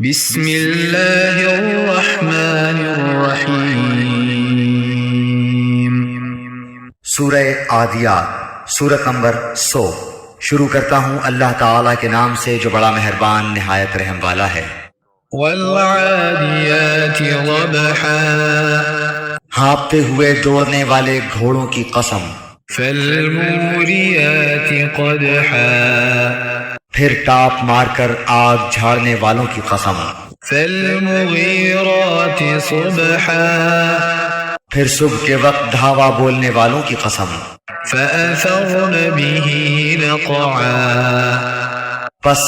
بسم اللہ الرحمن الرحیم۔ سورہ عادیات، سورۃ نمبر 100۔ شروع کرتا ہوں اللہ تعالیٰ کے نام سے جو بڑا مہربان نہایت رحم والا ہے۔ والعادیات ضبحا، ہانپتے ہوئے دوڑنے والے گھوڑوں کی قسم۔ فالموریات قدحا، پھر ٹاپ مار کر آگ جھاڑنے والوں کی قسم۔ فالمغیرات صبحا، پھر صبح کے وقت دھاوا بولنے والوں کی قسم۔ فأثرن به نقعا، پس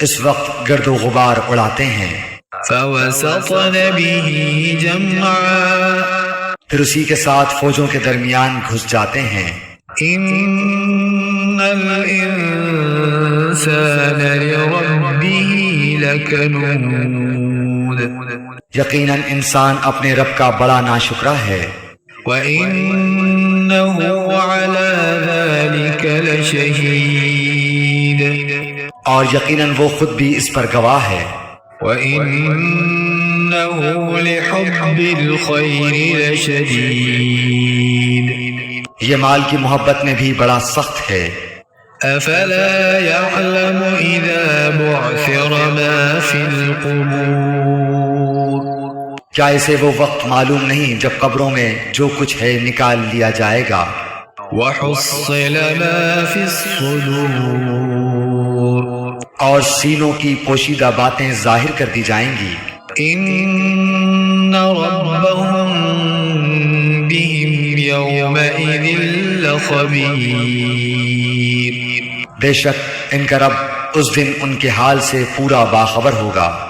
اس وقت گرد و غبار اڑاتے ہیں۔ فوسطن به جمعا، پھر اسی کے ساتھ فوجوں کے درمیان گھس جاتے ہیں۔ ان الانسان لربه لکنود، یقیناً انسان اپنے رب کا بڑا ناشکرا ہے۔ وَإِنَّهُ عَلَى ذَلِكَ لَشَهِيدٌ، اور یقیناً وہ خود بھی اس پر گواہ ہے۔ وَإِنَّهُ لِحُبِّ الْخَيْرِ لَشَدِيدٌ، یہ مال کی محبت میں بھی بڑا سخت ہے۔ أَفَلَا يَعْلَمُ إِذَا بُعْثِرَ مَا فِي الْقُبُورِ، کیا اسے وہ وقت معلوم نہیں جب قبروں میں جو کچھ ہے نکال لیا جائے گا۔ وَحُصِّلَ مَا فِي الصُّدُورِ، اور سینوں کی پوشیدہ باتیں ظاہر کر دی جائیں گی۔ إِنَّ رَبَّهُم بِهِمْ يَوْمَئِذٍ لَخَبِيرٌ، بے شک ان کا رب اس دن ان کے حال سے پورا باخبر ہوگا۔